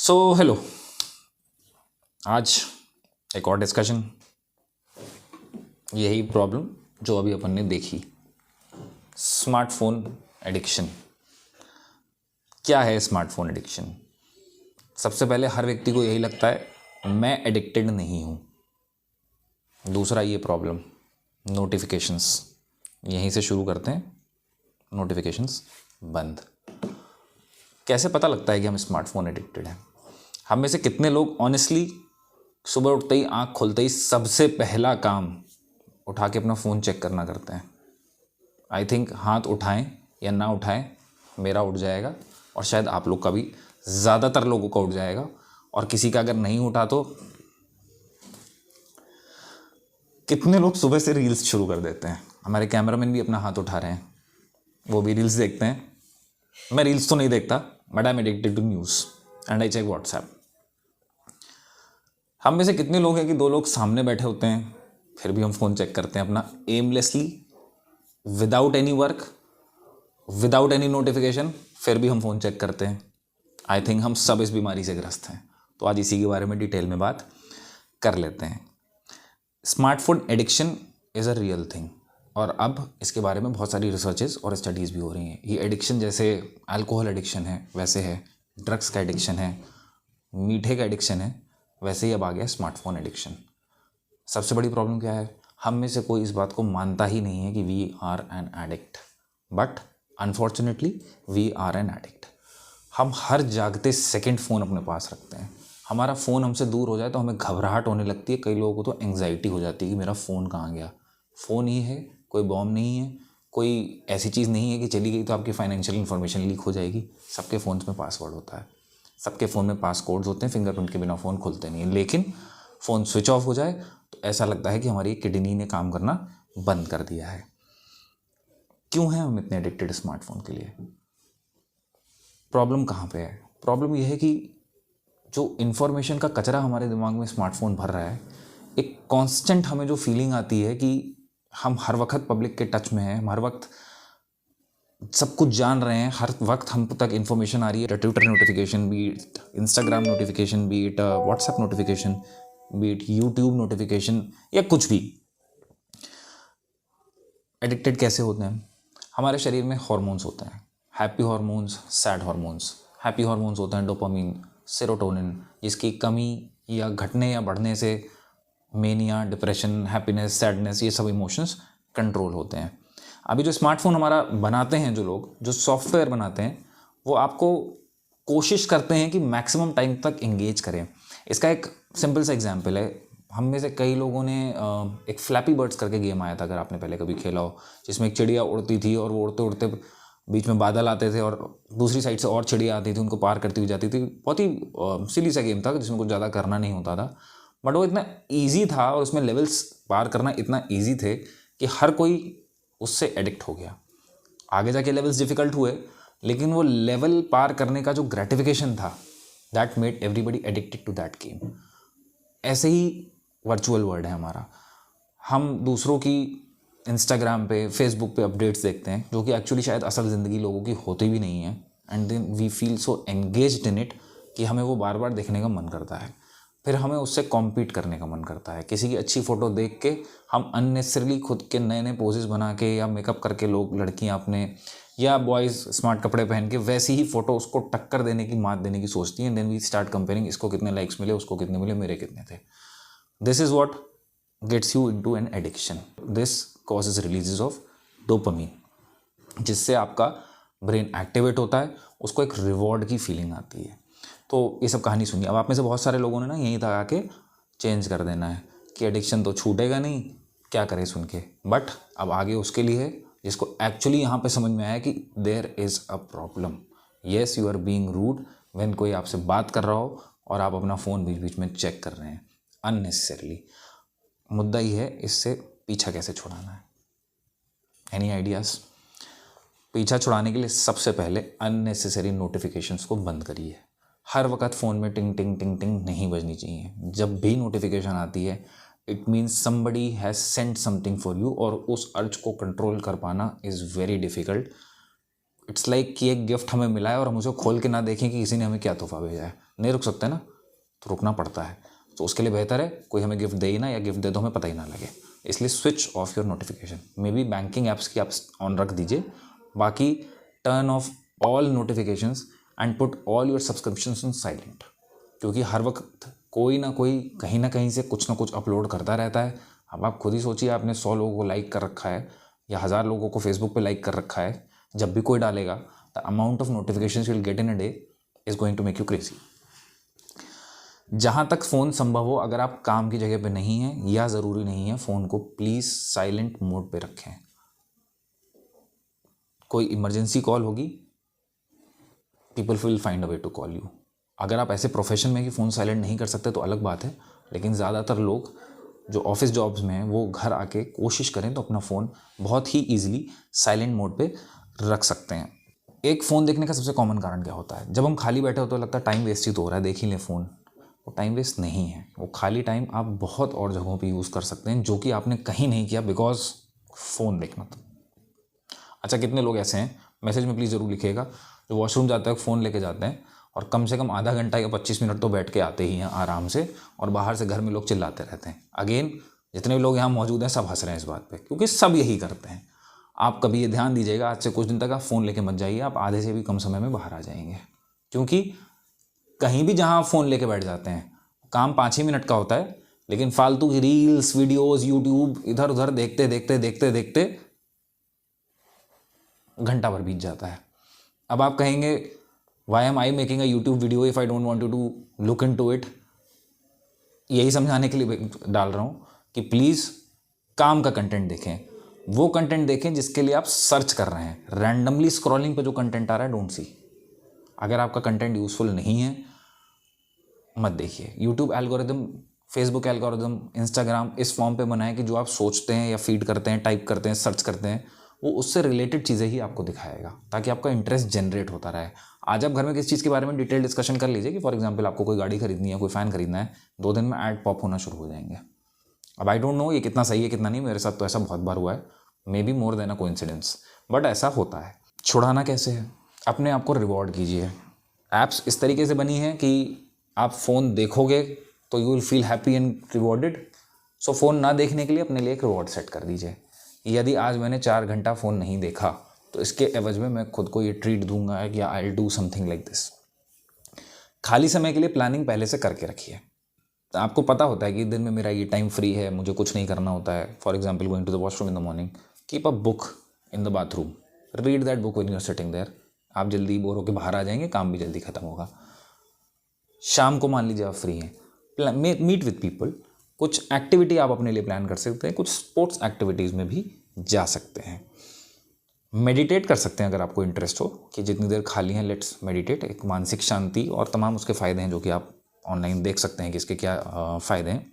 So hello, आज एक और डिस्कशन, यही प्रॉब्लम जो अभी अपन ने देखी, स्मार्टफोन एडिक्शन। क्या है स्मार्टफोन एडिक्शन? सबसे पहले हर व्यक्ति को यही लगता है मैं एडिक्टेड नहीं हूँ। दूसरा ये प्रॉब्लम, नोटिफिकेशंस। यहीं से शुरू करते हैं। नोटिफिकेशंस बंद। कैसे पता लगता है कि हम स्मार्टफोन एडिक्टेड हैं? हम में से कितने लोग ऑनेस्टली सुबह उठते ही, आँख खोलते ही सबसे पहला काम उठा के अपना फ़ोन चेक करना करते हैं? आई थिंक हाथ उठाएं या ना उठाएं, मेरा उठ जाएगा और शायद आप लोग का भी, ज़्यादातर लोगों का उठ जाएगा। और किसी का अगर नहीं उठा तो कितने लोग सुबह से रील्स शुरू कर देते हैं। हमारे कैमरामैन भी अपना हाथ उठा रहे हैं, वो भी रील्स देखते हैं। मैं रील्स तो नहीं देखता, but I am addicted to news and I check WhatsApp. हम में से कितने लोग हैं कि दो लोग सामने बैठे होते हैं, फिर भी हम फ़ोन चेक करते हैं अपना aimlessly, without any work, without any notification, फिर भी हम फ़ोन चेक करते हैं। आई थिंक हम सब इस बीमारी से ग्रस्त हैं। तो आज इसी के बारे में डिटेल में बात कर लेते हैं। Smartphone addiction is a real thing, और अब इसके बारे में बहुत सारी रिसर्चेस और स्टडीज़ भी हो रही हैं। ये एडिक्शन जैसे अल्कोहल एडिक्शन है वैसे है, ड्रग्स का एडिक्शन है, मीठे का एडिक्शन है, वैसे ही अब आ गया स्मार्टफोन एडिक्शन। सबसे बड़ी प्रॉब्लम क्या है? हम में से कोई इस बात को मानता ही नहीं है कि we are an addict, but unfortunately we are an addict. हम हर जागते सेकंड फ़ोन अपने पास रखते हैं। हमारा फ़ोन हमसे दूर हो जाए तो हमें घबराहट होने लगती है। कई लोगों को तो एंग्जाइटी हो जाती है कि मेरा फ़ोन कहाँ गया। फ़ोन ही है, कोई बॉम्ब नहीं है, कोई ऐसी चीज़ नहीं है कि चली गई तो आपकी फाइनेंशियल इन्फॉर्मेशन लीक हो जाएगी। सबके फ़ोन्स में पासवर्ड होता है, सबके फ़ोन में पास कोड्स होते हैं, फिंगरप्रिंट के बिना फ़ोन खुलते नहीं हैं। लेकिन फ़ोन स्विच ऑफ हो जाए तो ऐसा लगता है कि हमारी किडनी ने काम करना बंद कर दिया है। क्यों हैं हम इतने एडिक्टेड स्मार्टफोन के लिए? प्रॉब्लम कहाँ पे है? प्रॉब्लम यह है कि जो इन्फॉर्मेशन का कचरा हमारे दिमाग में स्मार्टफोन भर रहा है, एक कांस्टेंट हमें जो फीलिंग आती है कि हम हर वक्त पब्लिक के टच में हैं, हम हर वक्त सब कुछ जान रहे हैं, हर वक्त हम तक इन्फॉर्मेशन आ रही है। Twitter notification, B it Instagram notification, B it WhatsApp notification, B it YouTube notification, या कुछ भी। एडिक्टेड कैसे होते हैं? हमारे शरीर में हार्मोन्स होते हैं, happy hormones, sad hormones. Happy hormones होते हैं डोपामिन, सेरोटोनिन, जिसकी कमी या घटने या बढ़ने से मेनिया, डिप्रेशन, हैप्पीनेस, सैडनेस, ये सब इमोशंस कंट्रोल होते हैं। अभी जो स्मार्टफोन हमारा बनाते हैं, जो लोग जो सॉफ्टवेयर बनाते हैं, वो आपको कोशिश करते हैं कि मैक्सिमम टाइम तक एंगेज करें। इसका एक सिंपल सा एग्जांपल है। हम में से कई लोगों ने एक फ्लैपी बर्ड्स करके गेम आया था, अगर आपने पहले कभी खेला हो, जिसमें एक चिड़िया उड़ती थी और वो उड़ते उड़ते बीच में बादल आते थे और दूसरी साइड से और चिड़िया आती थी, उनको पार करती हुई जाती थी। बहुत ही सिली सा गेम था जिसमें कुछ ज़्यादा करना नहीं होता था, बट वो इतना ईजी था और उसमें लेवल्स पार करना इतना ईजी थे कि हर कोई उससे एडिक्ट हो गया। आगे जाके लेवल्स डिफ़िकल्ट हुए, लेकिन वो लेवल पार करने का जो ग्रेटिफिकेशन था, that made everybody addicted to that game. ऐसे ही वर्चुअल वर्ल्ड है हमारा। हम दूसरों की इंस्टाग्राम पे, फेसबुक पे अपडेट्स देखते हैं, जो कि एक्चुअली शायद असल ज़िंदगी लोगों की होती भी नहीं है, and then we feel so engaged in it कि हमें वो बार बार देखने का मन करता है। फिर हमें उससे कॉम्पीट करने का मन करता है। किसी की अच्छी फ़ोटो देख के हम अननेसेसरली खुद के नए नए पोजेस बना के या मेकअप करके, लोग, लड़कियां अपने या बॉयज़ स्मार्ट कपड़े पहन के वैसी ही फ़ोटो उसको टक्कर देने की, मात देने की सोचती हैं। देन वी स्टार्ट कंपेयरिंग, इसको कितने लाइक्स मिले, उसको कितने मिले, मेरे कितने थे। This is what gets you into an addiction. This causes releases of dopamine, जिससे आपका ब्रेन एक्टिवेट होता है, उसको एक रिवॉर्ड की फीलिंग आती है। तो ये सब कहानी सुनिए। अब आप में से बहुत सारे लोगों ने ना यहीं तक आके चेंज कर देना है कि एडिक्शन तो छूटेगा नहीं, क्या करें सुन के। बट अब आगे उसके लिए है जिसको एक्चुअली यहाँ पे समझ में आया कि there is a problem. Yes, you are being rude when कोई आपसे बात कर रहा हो और आप अपना फ़ोन बीच बीच में चेक कर रहे हैं अननेसेसरली। मुद्दा ही है इससे पीछा कैसे छुड़ाना है। Any ideas? पीछा छुड़ाने के लिए सबसे पहले अननेसेसरी नोटिफिकेशंस को बंद करिए। हर वक्त फ़ोन में टिंग टिंग टिंग टिंग नहीं बजनी चाहिए। जब भी नोटिफिकेशन आती है, it means somebody has sent something for you, और उस अर्ज को कंट्रोल कर पाना is very difficult. It's like कि एक गिफ्ट हमें मिला है और हम उसे खोल के ना देखें कि किसी ने हमें क्या तोहफा भेजा है, नहीं रुक सकते ना, तो रुकना पड़ता है। तो उसके लिए बेहतर है कोई हमें गिफ्ट दे ही ना, या गिफ्ट दे तो हमें पता ही ना लगे। इसलिए switch off your notification, may be banking apps की आप ऑन रख दीजिए, बाकी turn off all notifications and put all your subscriptions on silent, क्योंकि हर वक्त कोई ना कोई कहीं ना कहीं से कुछ ना कुछ अपलोड करता रहता है। अब आप खुद ही सोचिए, आपने 100 लोगों को लाइक कर रखा है या 1000 लोगों को फेसबुक पे लाइक कर रखा है, जब भी कोई डालेगा the amount of notifications you will get in a day is going to make you crazy. जहाँ तक फ़ोन संभव हो, अगर आप काम की जगह पे नहीं हैं या ज़रूरी नहीं है, फ़ोन को प्लीज़ साइलेंट मोड पे रखें। कोई इमरजेंसी कॉल होगी, people will find a way to call you. अगर आप ऐसे प्रोफेशन में कि फ़ोन साइलेंट नहीं कर सकते तो अलग बात है, लेकिन ज़्यादातर लोग जो ऑफिस जॉब्स में हैं वो घर आके कोशिश करें तो अपना फ़ोन बहुत ही ईजिली साइलेंट मोड पे रख सकते हैं। एक फ़ोन देखने का सबसे कॉमन कारण क्या होता है, जब हम खाली बैठे होते तो लगता है टाइम वेस्ट ही तो हो रहा है, देख ही लें फ़ोन। वो टाइम वेस्ट नहीं है, वो खाली टाइम आप बहुत और जगहों पे यूज़ कर सकते हैं जो कि आपने कहीं नहीं किया बिकॉज फ़ोन देखना था। अच्छा, कितने लोग ऐसे हैं, मैसेज में प्लीज़ ज़रूर लिखिएगा, जो वॉशरूम जाते हैं फ़ोन लेके जाते हैं और कम से कम आधा घंटा या 25 मिनट तो बैठ के आते ही हैं आराम से, और बाहर से घर में लोग चिल्लाते रहते हैं। अगेन, जितने भी लोग यहाँ मौजूद हैं सब हंस रहे हैं इस बात पे, क्योंकि सब यही करते हैं। आप कभी ये ध्यान दीजिएगा, आज से कुछ दिन तक आप फ़ोन लेके मत जाइए, आप आधे से भी कम समय में बाहर आ जाएंगे। क्योंकि कहीं भी जहाँ आप फ़ोन लेके बैठ जाते हैं, काम 5 ही मिनट का होता है, लेकिन फालतू की रील्स, वीडियोस, यूट्यूब इधर उधर देखते देखते देखते देखते घंटा भर बीत जाता है। अब आप कहेंगे why am I making a YouTube video if I don't want to look into it. यही समझाने के लिए डाल रहा हूँ कि प्लीज़ काम का कंटेंट देखें, वो कंटेंट देखें जिसके लिए आप सर्च कर रहे हैं। रैंडमली स्क्रॉलिंग पे जो कंटेंट आ रहा है, डोंट सी। अगर आपका कंटेंट यूजफुल नहीं है मत देखिए। YouTube algorithm, Facebook algorithm, Instagram इस फॉर्म पे बनाए कि जो आप सोचते हैं या फीड करते हैं, टाइप करते हैं, सर्च करते हैं, वो उससे रिलेटेड चीज़ें ही आपको दिखाएगा, ताकि आपका इंटरेस्ट जनरेट होता रहे। आज आप घर में किस चीज़ के बारे में डिटेल डिस्कशन कर लीजिए कि फॉर एग्जांपल आपको कोई गाड़ी खरीदनी है, कोई फ़ैन खरीदना है, 2 दिन में ऐड पॉप होना शुरू हो जाएंगे। अब आई डोंट नो ये कितना सही है कितना नहीं, मेरे साथ तो ऐसा बहुत बार हुआ है, may be more than a coincidence, but ऐसा होता है। छुड़ाना कैसे है? अपने आप को रिवॉर्ड कीजिए। ऐप्स इस तरीके से बनी हैं कि आप फ़ोन देखोगे तो you will feel happy and rewarded. So phone ना देखने के लिए अपने लिए एक रिवॉर्ड सेट कर दीजिए। यदि आज मैंने 4 घंटा फ़ोन नहीं देखा तो इसके एवज में मैं खुद को ये ट्रीट दूंगा या I will do something like this. खाली समय के लिए प्लानिंग पहले से करके रखिए। तो आपको पता होता है कि दिन में मेरा ये टाइम फ्री है, मुझे कुछ नहीं करना होता है। For example going to the washroom in the morning, keep a book in the bathroom, read that book when you are sitting there. आप जल्दी बोर होकर बाहर आ जाएंगे, काम भी जल्दी खत्म होगा। शाम को मान लीजिए आप फ्री हैं, मीट विद पीपल, कुछ एक्टिविटी आप अपने लिए प्लान कर सकते हैं, कुछ स्पोर्ट्स एक्टिविटीज़ में भी जा सकते हैं। मेडिटेट कर सकते हैं अगर आपको इंटरेस्ट हो कि जितनी देर खाली हैं लेट्स मेडिटेट। एक मानसिक शांति और तमाम उसके फ़ायदे हैं जो कि आप ऑनलाइन देख सकते हैं कि इसके क्या फ़ायदे हैं।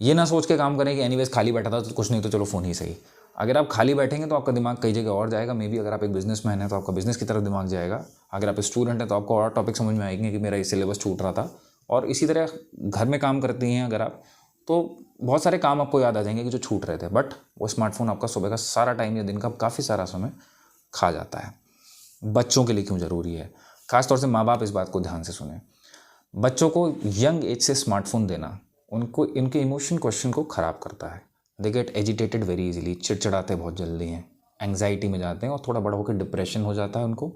ये ना सोच के काम करें कि एनीवेज खाली बैठा था तो कुछ नहीं तो चलो फ़ोन ही सही। अगर आप खाली बैठेंगे तो आपका दिमाग कई जगह और जाएगा। मे बी अगर आप एक बिजनेसमैन हैं तो आपका बिजनेस की तरफ दिमाग जाएगा। अगर आप स्टूडेंट हैं तो आपको और टॉपिक समझ में आएंगे कि मेरा ये सिलेबस छूट रहा था। और इसी तरह घर में काम करती हैं अगर आप, तो बहुत सारे काम आपको याद आ जाएंगे कि जो छूट रहे थे, बट वो स्मार्टफोन आपका सुबह का सारा टाइम या दिन का काफ़ी सारा समय खा जाता है। बच्चों के लिए क्यों ज़रूरी है? खासतौर से माँ बाप इस बात को ध्यान से सुने। बच्चों को यंग एज से स्मार्टफोन देना उनको इनके इमोशन क्वेश्चन को ख़राब करता है। They get agitated very easily, चिड़चिड़ाते बहुत जल्दी हैं, एंग्जाइटी में जाते हैं और थोड़ा बड़ा होकर डिप्रेशन हो जाता है उनको,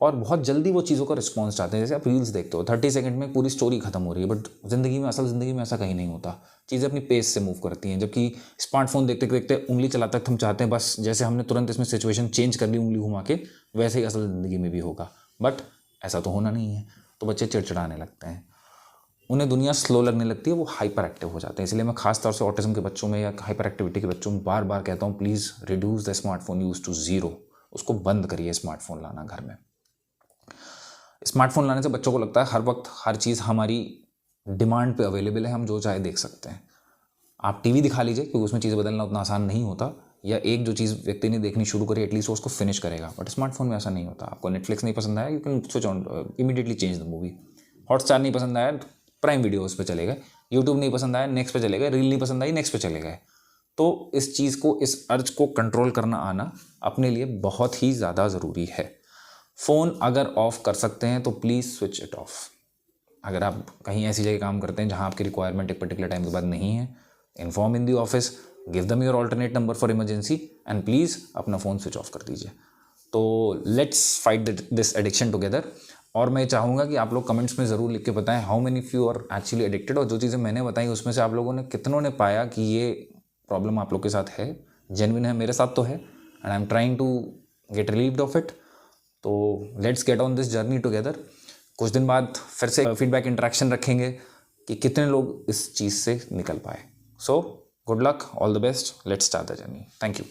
और बहुत जल्दी वो चीज़ों का रिस्पॉन्स चाहते हैं। जैसे आप रील्स देखते हो 30 सेकंड में पूरी स्टोरी खत्म हो रही है, बट ज़िंदगी में, असल ज़िंदगी में ऐसा कहीं नहीं होता। चीज़ें अपनी पेस से मूव करती हैं, जबकि स्मार्टफोन देखते देखते उंगली चलाते वक्त हम चाहते हैं बस जैसे हमने तुरंत इसमें सिचुएशन चेंज कर ली उंगली घुमा के, वैसे ही असल ज़िंदगी में भी होगा, बट ऐसा तो होना नहीं है। तो बच्चे चिड़चिड़ाने लगते हैं, उन्हें दुनिया स्लो लगने लगती है, वो हाइपर एक्टिव हो जाते हैं। इसलिए मैं खास तौर से ऑटिज्म के बच्चों में या हाइपर एक्टिविटी के बच्चों में बार बार कहता हूँ, please reduce the smartphone use to 0। उसको बंद करिए स्मार्टफोन लाना घर में। स्मार्टफोन लाने से बच्चों को लगता है हर वक्त हर चीज़ हमारी डिमांड पे अवेलेबल है, हम जो चाहे देख सकते हैं। आप टीवी दिखा लीजिए क्योंकि उसमें चीज़ें बदलना उतना आसान नहीं होता, या एक जो चीज़ व्यक्ति ने देखनी शुरू करी एटलीस्ट वो उसको फिनिश करेगा, बट स्मार्टफोन में ऐसा नहीं होता। आपको नेटफ्लिक्स नहीं पसंद आया, you can switch on immediately change the movie. Hotstar नहीं पसंद आया, प्राइम वीडियोज़ पे चले गए। यूट्यूब नहीं पसंद आया, नेक्स्ट पे चले गए। रील नहीं पसंद आई, नेक्स्ट पे चले गए। तो इस चीज़ को, इस अर्ज को कंट्रोल करना आना अपने लिए बहुत ही ज़्यादा ज़रूरी है। फ़ोन अगर ऑफ़ कर सकते हैं तो प्लीज़ स्विच इट ऑफ। अगर आप कहीं ऐसी जगह काम करते हैं जहाँ आपकी रिक्वायरमेंट एक पर्टिकुलर टाइम के बाद नहीं है, inform in the office, give them your alternate number for emergency and please अपना फ़ोन स्विच ऑफ कर दीजिए। तो let's fight this addiction together. और मैं चाहूँगा कि आप लोग कमेंट्स में ज़रूर लिख के बताएं how many of you are actually addicted, और जो चीज़ें मैंने बताई उसमें से आप लोगों ने कितनों ने पाया कि ये प्रॉब्लम आप लोग के साथ है, जेन्युइन है। मेरे साथ तो है and I am trying to get relieved of it. तो let's get on this journey together. कुछ दिन बाद फिर से फीडबैक इंटरेक्शन रखेंगे कि कितने लोग इस चीज़ से निकल पाए। So good luck, all the best, let's start the journey. Thank you.